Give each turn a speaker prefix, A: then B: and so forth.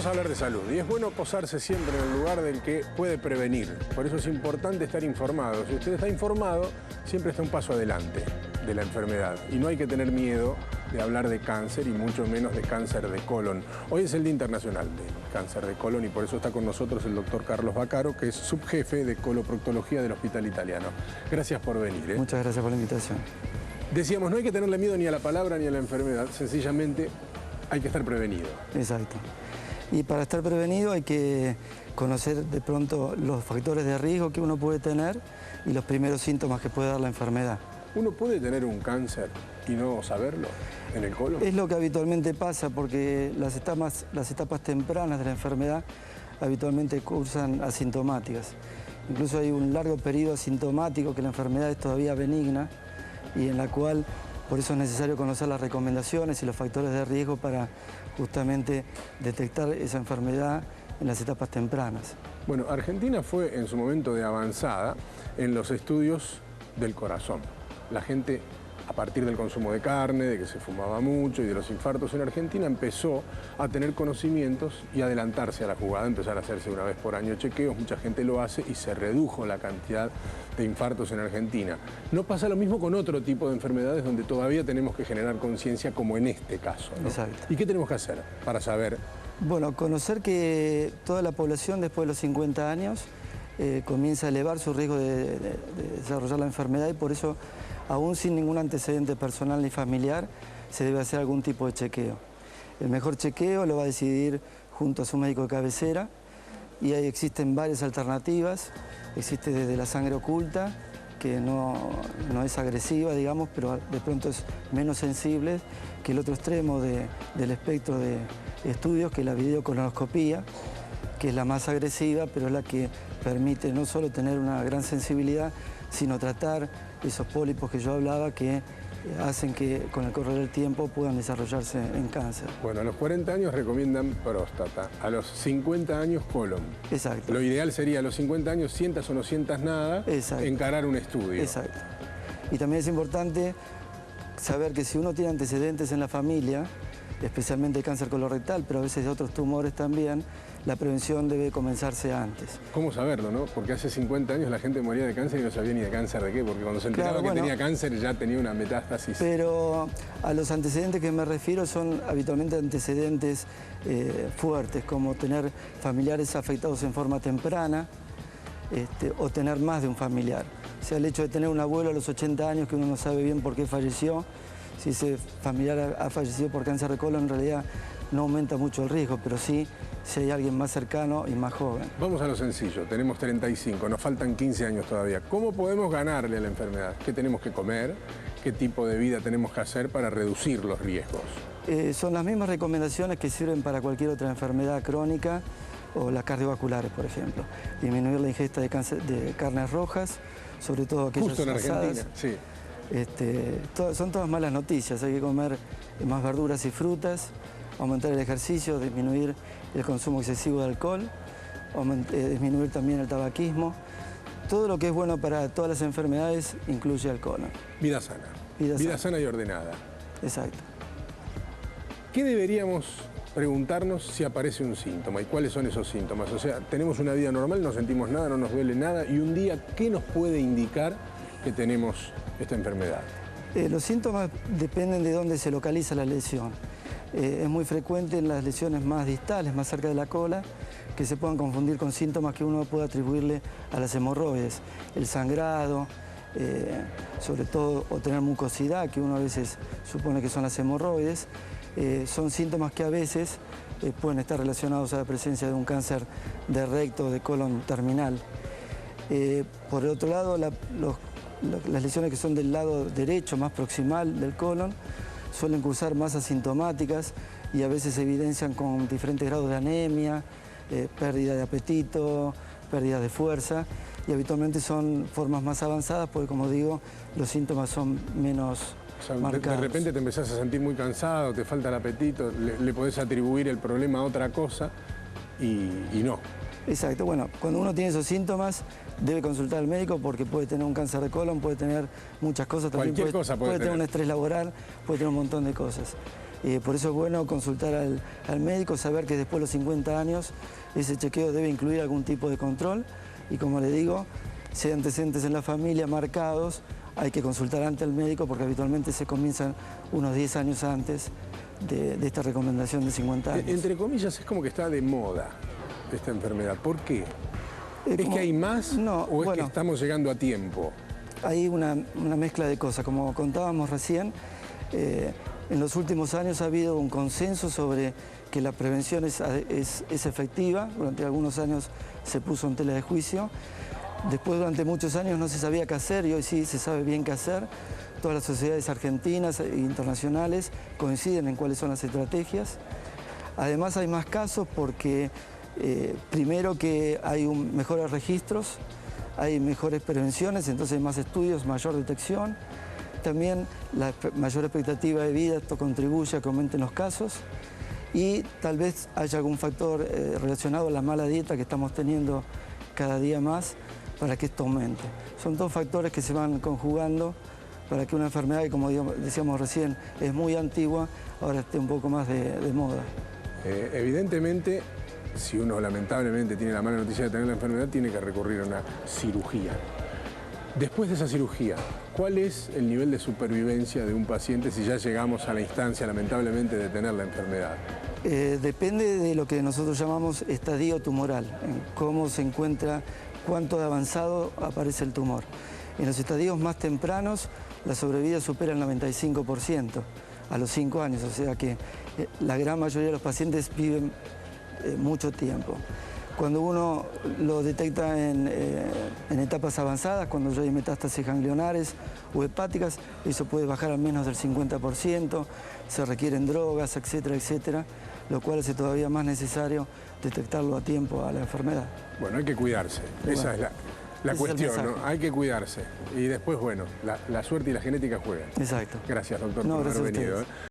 A: a hablar de salud y es bueno posarse siempre en el lugar del que puede prevenir. Por eso es importante estar informado. Si usted está informado, siempre está un paso adelante de la enfermedad. Y no hay que tener miedo de hablar de cáncer y mucho menos de cáncer de colon. Hoy es el Día Internacional de Cáncer de Colon y por eso está con nosotros el doctor Carlos Vaccaro, que es subjefe de coloproctología del Hospital Italiano. Gracias por venir.
B: Muchas gracias por la invitación.
A: Decíamos, no hay que tenerle miedo ni a la palabra ni a la enfermedad, sencillamente hay que estar prevenido.
B: Exacto. Y para estar prevenido hay que conocer de pronto los factores de riesgo que uno puede tener y los primeros síntomas que puede dar la enfermedad.
A: ¿Uno puede tener un cáncer y no saberlo en el colon?
B: Es lo que habitualmente pasa porque las etapas tempranas de la enfermedad habitualmente cursan asintomáticas. Incluso hay un largo periodo asintomático que la enfermedad es todavía benigna y en la cual por eso es necesario conocer las recomendaciones y los factores de riesgo para justamente detectar esa enfermedad en las etapas tempranas.
A: Bueno, Argentina fue en su momento de avanzada en los estudios del corazón. La gente, a partir del consumo de carne, de que se fumaba mucho y de los infartos en Argentina, empezó a tener conocimientos y adelantarse a la jugada, empezar a hacerse una vez por año chequeos, mucha gente lo hace y se redujo la cantidad de infartos en Argentina. No pasa lo mismo con otro tipo de enfermedades donde todavía tenemos que generar conciencia, como en este caso, ¿no?
B: Exacto.
A: ¿Y qué tenemos que hacer para saber?
B: Bueno, conocer que toda la población después de los 50 años comienza a elevar su riesgo de desarrollar la enfermedad y por eso, aún sin ningún antecedente personal ni familiar, se debe hacer algún tipo de chequeo. El mejor chequeo lo va a decidir junto a su médico de cabecera y ahí existen varias alternativas. Existe desde la sangre oculta, que no es agresiva, digamos, pero de pronto es menos sensible que el otro extremo del espectro de estudios, que es la videocolonoscopía, que es la más agresiva, pero es la que permite no solo tener una gran sensibilidad, sino tratar esos pólipos que yo hablaba que hacen que con el correr del tiempo puedan desarrollarse en cáncer.
A: Bueno, a los 40 años recomiendan próstata, a los 50 años colon.
B: Exacto.
A: Lo ideal sería a los 50 años, sientas o no sientas nada,
B: exacto,
A: encarar un estudio.
B: Exacto. Y también es importante saber que si uno tiene antecedentes en la familia, especialmente cáncer colorectal, pero a veces de otros tumores también, la prevención debe comenzarse antes.
A: ¿Cómo saberlo, no? Porque hace 50 años la gente moría de cáncer y no sabía ni de cáncer de qué, porque cuando se enteraba que tenía cáncer ya tenía una metástasis.
B: Pero a los antecedentes que me refiero son habitualmente antecedentes fuertes, como tener familiares afectados en forma temprana o tener más de un familiar. O sea, el hecho de tener un abuelo a los 80 años que uno no sabe bien por qué falleció, si ese familiar ha fallecido por cáncer de colon, en realidad no aumenta mucho el riesgo, pero sí si hay alguien más cercano y más joven.
A: Vamos a lo sencillo, tenemos 35, nos faltan 15 años todavía. ¿Cómo podemos ganarle a la enfermedad? ¿Qué tenemos que comer? ¿Qué tipo de vida tenemos que hacer para reducir los riesgos?
B: Son las mismas recomendaciones que sirven para cualquier otra enfermedad crónica o las cardiovasculares, por ejemplo. Disminuir la ingesta de carnes rojas, sobre todo aquellas
A: justo en
B: asadas.
A: Argentina, sí.
B: Son todas malas noticias, hay que comer más verduras y frutas, aumentar el ejercicio, disminuir el consumo excesivo de alcohol, disminuir también el tabaquismo. Todo lo que es bueno para todas las enfermedades incluye al colon.
A: Vida sana. Vida sana y ordenada.
B: Exacto.
A: ¿Qué deberíamos preguntarnos si aparece un síntoma y cuáles son esos síntomas? O sea, tenemos una vida normal, no sentimos nada, no nos duele nada y un día, ¿qué nos puede indicar que tenemos esta enfermedad?
B: Los síntomas dependen de dónde se localiza la lesión. Es muy frecuente en las lesiones más distales, más cerca de la cola, que se puedan confundir con síntomas que uno puede atribuirle a las hemorroides. El sangrado, sobre todo, o tener mucosidad, que uno a veces supone que son las hemorroides, son síntomas que a veces pueden estar relacionados a la presencia de un cáncer de recto o de colon terminal. Por el otro lado, las lesiones que son del lado derecho, más proximal del colon, suelen cursar más asintomáticas y a veces se evidencian con diferentes grados de anemia, pérdida de apetito, pérdida de fuerza y habitualmente son formas más avanzadas porque, como digo, los síntomas son menos marcados.
A: De repente te empezás a sentir muy cansado, te falta el apetito, le podés atribuir el problema a otra cosa y no.
B: Exacto, bueno, cuando uno tiene esos síntomas debe consultar al médico porque puede tener un cáncer de colon, puede tener muchas cosas, también puede tener un estrés laboral, puede tener un montón de cosas. Por eso es bueno consultar al médico, saber que después de los 50 años ese chequeo debe incluir algún tipo de control y, como le digo, si hay antecedentes en la familia marcados, hay que consultar antes al médico porque habitualmente se comienzan unos 10 años antes de esta recomendación de 50 años.
A: Entre comillas, es como que está de moda esta enfermedad. ¿Por qué? ¿Es que hay más o es que estamos llegando a tiempo?
B: Hay una mezcla de cosas. Como contábamos recién, en los últimos años ha habido un consenso sobre que la prevención es efectiva. Durante algunos años se puso en tela de juicio. Después, durante muchos años no se sabía qué hacer y hoy sí se sabe bien qué hacer. Todas las sociedades argentinas e internacionales coinciden en cuáles son las estrategias. Además hay más casos porque primero que hay mejores registros, hay mejores prevenciones, entonces hay más estudios, mayor detección. También la mayor expectativa de vida, esto contribuye a que aumenten los casos. Y tal vez haya algún factor relacionado a la mala dieta que estamos teniendo cada día más para que esto aumente. Son dos factores que se van conjugando para que una enfermedad que, como decíamos recién, es muy antigua, ahora esté un poco más de moda.
A: Evidentemente, si uno lamentablemente tiene la mala noticia de tener la enfermedad, tiene que recurrir a una cirugía. Después de esa cirugía, ¿cuál es el nivel de supervivencia de un paciente si ya llegamos a la instancia, lamentablemente, de tener la enfermedad?
B: Depende de lo que nosotros llamamos estadio tumoral, en cómo se encuentra, cuánto de avanzado aparece el tumor. En los estadios más tempranos, la sobrevida supera el 95% a los 5 años, o sea que la gran mayoría de los pacientes viven mucho tiempo. Cuando uno lo detecta en etapas avanzadas, cuando ya hay metástasis ganglionares o hepáticas, eso puede bajar al menos del 50%, se requieren drogas, etcétera, etcétera, lo cual hace todavía más necesario detectarlo a tiempo a la enfermedad.
A: Bueno, hay que cuidarse, esa es la cuestión, ¿no? Hay que cuidarse. Y después, bueno, la suerte y la genética juegan.
B: Exacto.
A: Gracias, doctor,
B: No,
A: por
B: gracias
A: haber venido.